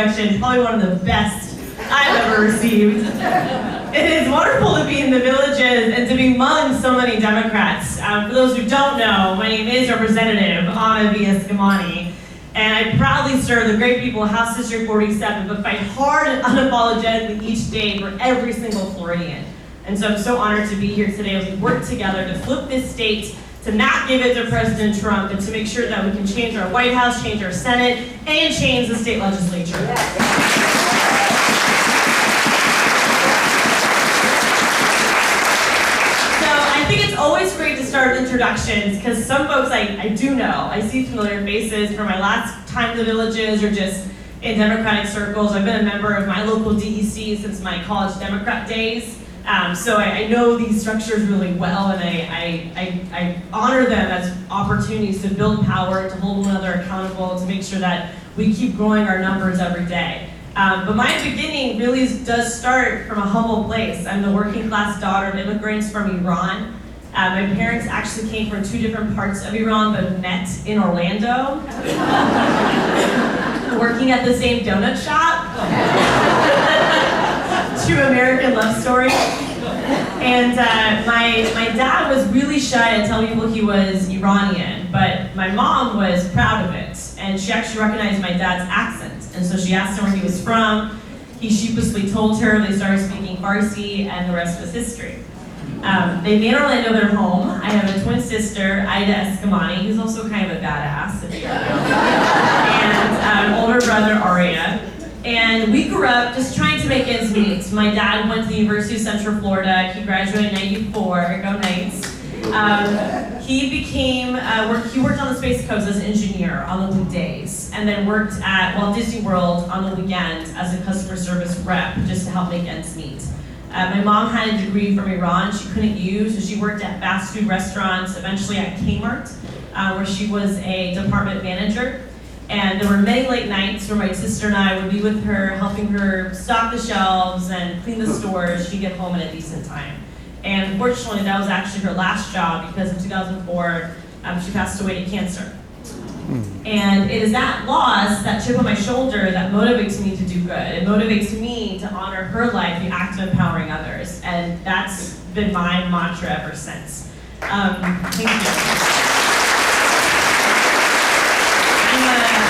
introduction, probably one of the best I've ever received. It is wonderful to be in the villages and to be among so many Democrats. For those who don't know, my name is Representative Anna V. Eskamani, and I proudly serve the great people of House District 47, but fight hard and unapologetically each day for every single Floridian. And so I'm so honored to be here today as we work together to flip this state, to not give it to President Trump, and to make sure that we can change our White House, change our Senate, and change the state legislature. I think it's always great to start with introductions because some folks I do know. I see familiar faces from my last time in the villages or just in Democratic circles. I've been a member of my local DEC since my college Democrat days. So I know these structures really well, and I honor them as opportunities to build power, to hold one another accountable, to make sure that we keep growing our numbers every day. But my beginning really does start from a humble place. I'm the working class daughter of immigrants from Iran. My parents actually came from two different parts of Iran, but met in Orlando, working at the same donut shop. True American love story. And my dad was really shy to tell people he was Iranian, but my mom was proud of it, and she actually recognized my dad's accent. And so she asked him where he was from. He sheepishly told her. They started speaking Farsi, and the rest was history. They made Orlando their home. I have a twin sister, Ida Eskamani, who's also kind of a badass, if you don't know, and an older brother, Aria. And we grew up just trying to make ends meet. My dad went to the University of Central Florida. He graduated in '94. Go Knights. He worked on the Space Coast as an engineer on the weekdays, and then worked at Walt Disney World on the weekend as a customer service rep, just to help make ends meet. My mom had a degree from Iran she couldn't use, so she worked at fast food restaurants, eventually at Kmart, where she was a department manager. And there were many late nights where my sister and I would be with her, helping her stock the shelves and clean the stores. She'd get home at a decent time. And unfortunately, that was actually her last job because in 2004, she passed away to cancer. And it is that loss, that chip on my shoulder, that motivates me to do good. It motivates me to honor her life, the act of empowering others. And that's been my mantra ever since. Thank you.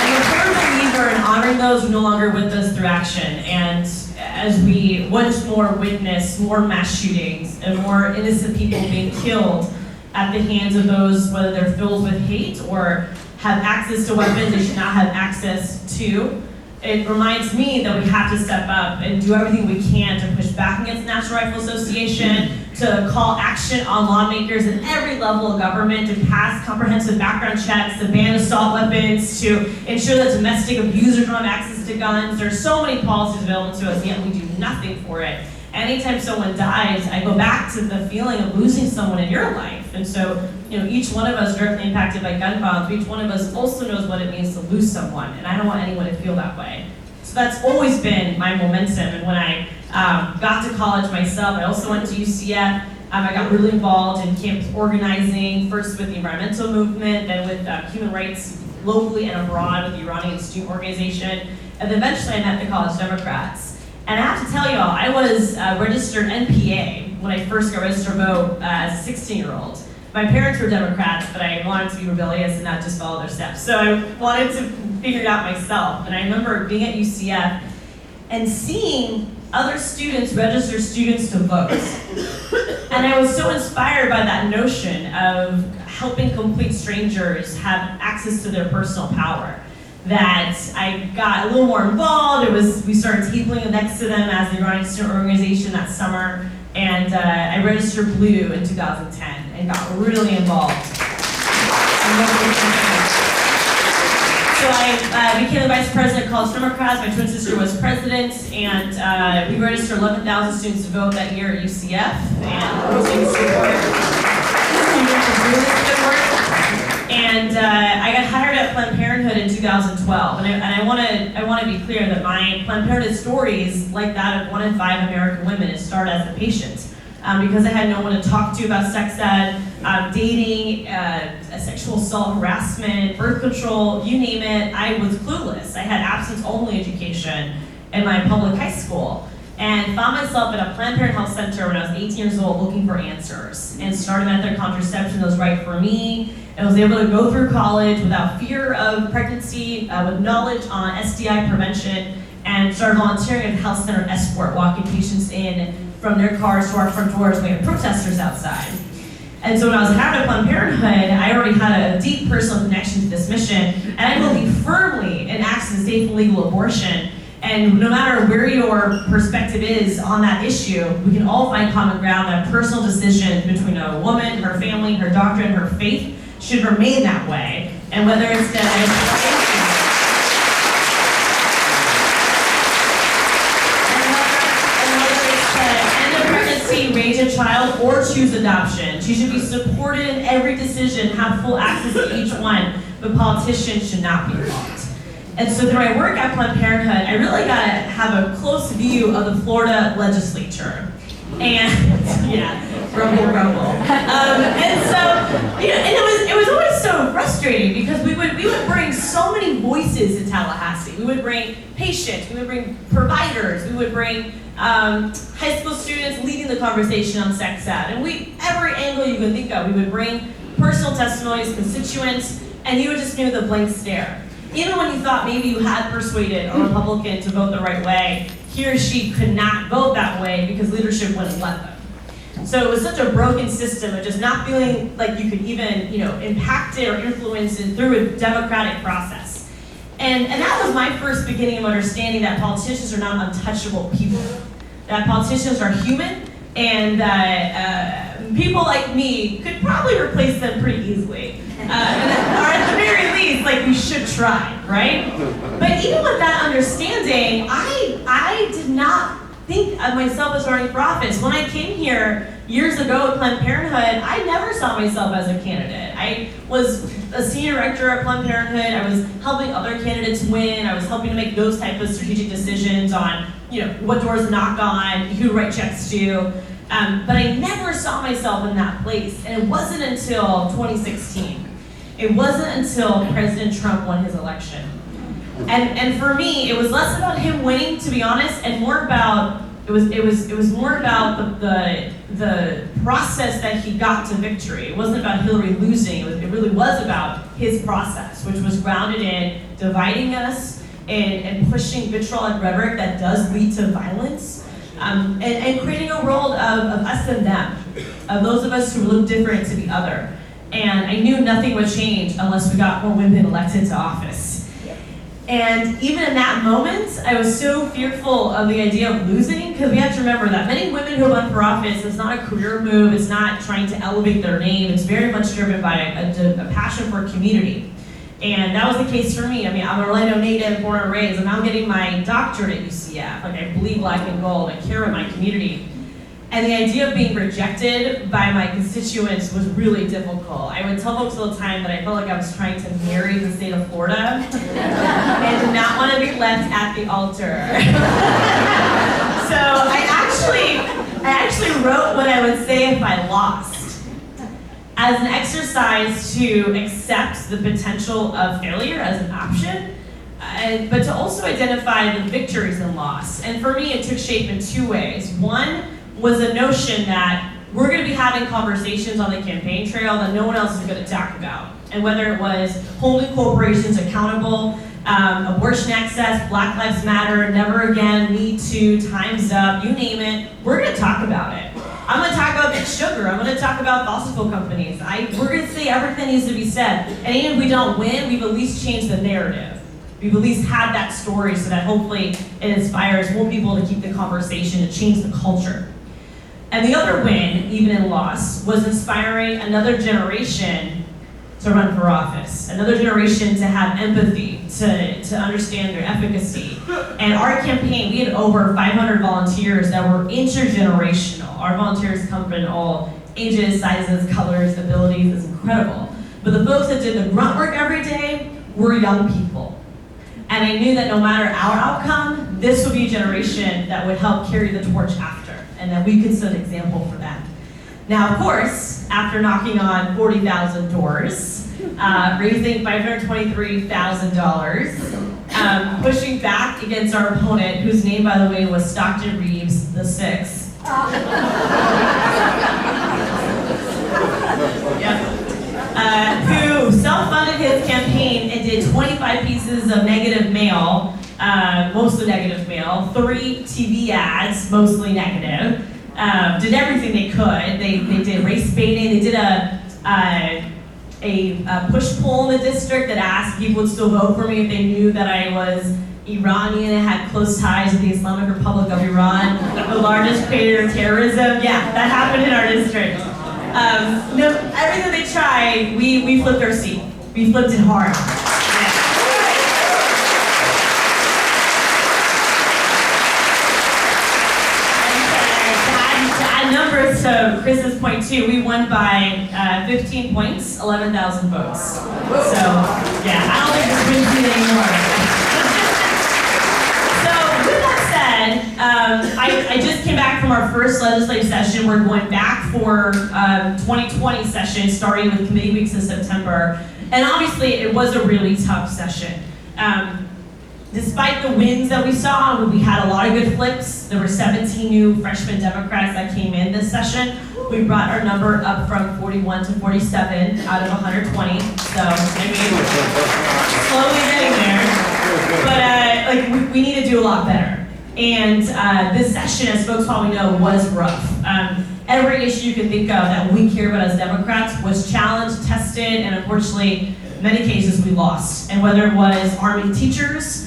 I'm a firm believer in honoring those who are no longer with us through action. And as we once more witness more mass shootings and more innocent people being killed at the hands of those, whether they're filled with hate or have access to weapons they should not have access to, it reminds me that we have to step up and do everything we can to push back against the National Rifle Association, to call action on lawmakers at every level of government to pass comprehensive background checks, to ban assault weapons, to ensure that domestic abusers don't have access to guns. There's so many policies available to us, yet we do nothing for it. Anytime someone dies, I go back to the feeling of losing someone in your life. And so, each one of us directly impacted by gun violence, but each one of us also knows what it means to lose someone, and I don't want anyone to feel that way. So that's always been my momentum, and when I got to college myself, I also went to UCF. I got really involved in campus organizing, first with the environmental movement, then with human rights locally and abroad with the Iranian Student Organization, and then eventually I met the College Democrats. And I have to tell y'all, I was registered NPA when I first got registered to vote as a 16-year-old. My parents were Democrats, but I wanted to be rebellious and not just follow their steps. So I wanted to figure it out myself. And I remember being at UCF and seeing other students register students to vote. And I was so inspired by that notion of helping complete strangers have access to their personal power, that I got a little more involved. We started tabling next to them as the Iranian Student Organization that summer, and I registered blue in 2010 and got really involved. So I became the vice president of College Democrats. My twin sister was president, and we registered 11,000 students to vote that year at UCF, and hosting support. Students was really good work. And I got hired at Planned Parenthood in 2012, and I want to be clear that my Planned Parenthood stories, like that of 1 in 5 American women, it started as a patient, because I had no one to talk to about sex ed. dating, sexual assault, harassment, birth control, you name it. I was clueless. I had absence-only education in my public high school, and found myself at a Planned Parenthood Health Center when I was 18 years old looking for answers, and started method contraception that was right for me, and was able to go through college without fear of pregnancy, with knowledge on STI prevention, and started volunteering at the health center escort, walking patients in from their cars to our front doors. We had protesters outside. And so when I was having Planned Parenthood, I already had a deep personal connection to this mission, and I believe firmly in access to safe and legal abortion. And no matter where your perspective is on that issue, we can all find common ground that personal decisions between a woman, her family, her doctor, and her faith should remain that way. And whether it's the end of pregnancy, raise a child, or choose adoption, she should be supported in every decision, have full access to each one, but politicians should not be involved. And so through my work at Planned Parenthood, I really got to have a close view of the Florida legislature. And yeah, rumble. And so, and it was always so frustrating because we would bring so many voices to Tallahassee. We would bring patients, we would bring providers, we would bring high school students leading the conversation on sex ed. And every angle you could think of, we would bring personal testimonies, constituents, and you would just give the blank stare. Even when you thought maybe you had persuaded a Republican to vote the right way, he or she could not vote that way because leadership wouldn't let them. So it was such a broken system of just not feeling like you could even, impact it or influence it through a democratic process. And that was my first beginning of understanding that politicians are not untouchable people. That politicians are human, and that people like me could probably replace them pretty easily. Or at the very least, we should try, right? But even with that understanding, I did not think of myself as running for office. When I came here years ago at Planned Parenthood, I never saw myself as a candidate. I was a senior director at Planned Parenthood. I was helping other candidates win. I was helping to make those type of strategic decisions on, what doors to knock on, who to write checks to. But I never saw myself in that place. And it wasn't until 2016. It wasn't until President Trump won his election. And for me, it was less about him winning, to be honest, and more about it was more about the process that he got to victory. It wasn't about Hillary losing. It really was about his process, which was grounded in dividing us and pushing vitriolic rhetoric that does lead to violence, and creating a world of us and them, of those of us who look different to the other. And I knew nothing would change unless we got more women elected to office. And even in that moment, I was so fearful of the idea of losing, because we have to remember that many women who run for office, it's not a career move, it's not trying to elevate their name, it's very much driven by a passion for community. And that was the case for me. I'm a Orlando native, born and raised, and I'm getting my doctorate at UCF. I bleed black and gold, I care about my community. And the idea of being rejected by my constituents was really difficult. I would tell folks all the time that I felt like I was trying to marry the state of Florida and did not want to be left at the altar. So I actually wrote what I would say if I lost, as an exercise to accept the potential of failure as an option, but to also identify the victories and loss. And for me, it took shape in two ways. One was a notion that we're going to be having conversations on the campaign trail that no one else is going to talk about. And whether it was holding corporations accountable, abortion access, Black Lives Matter, Never Again, Me Too, Time's Up, you name it, we're going to talk about it. I'm going to talk about Big Sugar. I'm going to talk about fossil fuel companies. We're going to say everything needs to be said. And even if we don't win, we've at least changed the narrative. We've at least had that story so that hopefully it inspires more people to keep the conversation and change the culture. And the other win, even in loss, was inspiring another generation to run for office, another generation to have empathy, to understand their efficacy. And our campaign, we had over 500 volunteers that were intergenerational. Our volunteers come from all ages, sizes, colors, abilities. It's incredible. But the folks that did the grunt work every day were young people. And I knew that no matter our outcome, this would be a generation that would help carry the torch after, and that we could set an example for them. Now, of course, after knocking on 40,000 doors, raising $523,000, pushing back against our opponent, whose name, by the way, was Stockton Reeves the Sixth. Who self-funded his campaign and did 25 pieces of negative mail, mostly negative mail, 3 TV ads, mostly negative, did everything they could. They did race baiting. They did a push poll in the district that asked if people would still vote for me if they knew that I was Iranian and had close ties with the Islamic Republic of Iran, the largest creator of terrorism. Yeah, that happened in our district. No, everything they tried, we flipped our seat. We flipped it hard. Numbers to Chris's point too, we won by 15 points, 11,000 votes. So, yeah, I don't think this wins me anymore. So, with that said, I just came back from our first legislative session. We're going back for 2020 session, starting with committee weeks in September. And obviously, it was a really tough session. Despite the wins that we saw, we had a lot of good flips. There were 17 new freshman Democrats that came in this session. We brought our number up from 41 to 47 out of 120. So, I mean, slowly getting there. But we need to do a lot better. And this session, as folks probably know, was rough. Every issue you can think of that we care about as Democrats was challenged, tested, and unfortunately, in many cases, we lost. And whether it was arming teachers,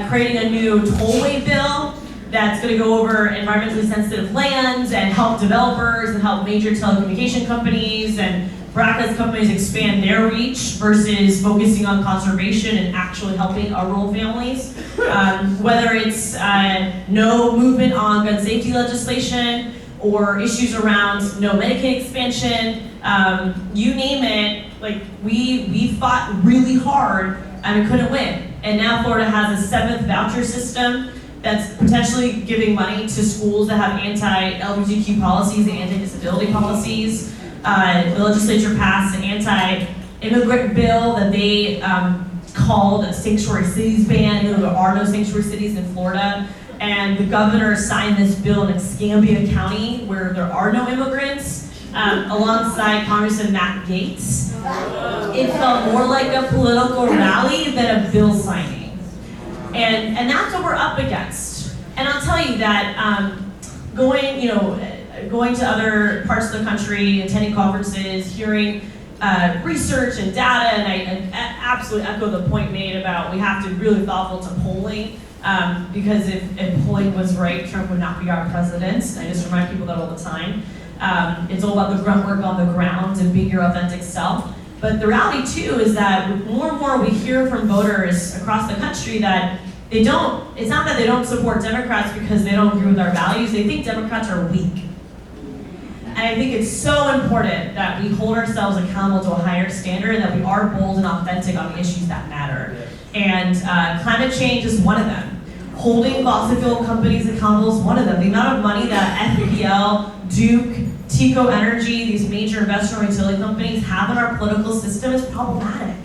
creating a new tollway bill that's going to go over environmentally sensitive lands and help developers and help major telecommunication companies and broadcast companies expand their reach versus focusing on conservation and actually helping our rural families. Whether it's no movement on gun safety legislation or issues around no Medicaid expansion, you name it, like we fought really hard and we couldn't win. And now Florida has a 7th voucher system that's potentially giving money to schools that have anti-LGBTQ policies and anti-disability policies. The legislature passed an anti-immigrant bill that they called a sanctuary cities ban, even though there are no sanctuary cities in Florida. And the governor signed this bill in Eskamani County where there are no immigrants, alongside Congressman Matt Gaetz. It felt more like a political rally than a bill signing. And that's what we're up against. And I'll tell you that going to other parts of the country, attending conferences, hearing research and data, and I absolutely echo the point made about we have to be really thoughtful to polling, because if polling was right, Trump would not be our president. I just remind people that all the time. It's all about the grunt work on the ground and being your authentic self. But the reality too is that more and more we hear from voters across the country that it's not that they don't support Democrats because they don't agree with our values, they think Democrats are weak. And I think it's so important that we hold ourselves accountable to a higher standard and that we are bold and authentic on the issues that matter. And climate change is one of them. Holding fossil fuel companies accountable is one of them. The amount of money that FPL, Duke, Tico Energy, these major investor and utility companies have in our political system is problematic.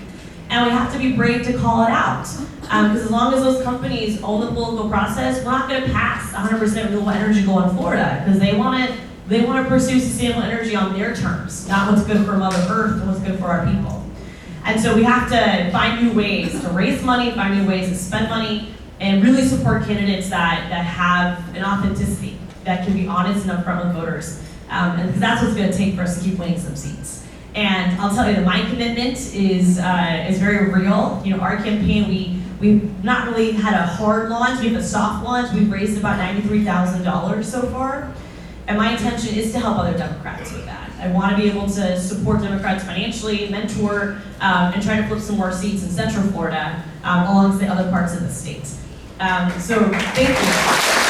And we have to be brave to call it out. Because as long as those companies own the political process, we're not going to pass 100% renewable energy goal in Florida, because they want to pursue sustainable energy on their terms, not what's good for Mother Earth and what's good for our people. And so we have to find new ways to raise money, find new ways to spend money, and really support candidates that have an authenticity, that can be honest and upfront with voters. And because that's what's going to take for us to keep winning some seats. And I'll tell you that my commitment is very real. You know, our campaign, we've not really had a hard launch, we have a soft launch. We've raised about $93,000 so far. And my intention is to help other Democrats with that. I want to be able to support Democrats financially, mentor, and try to flip some more seats in Central Florida, alongside other parts of the state. So thank you.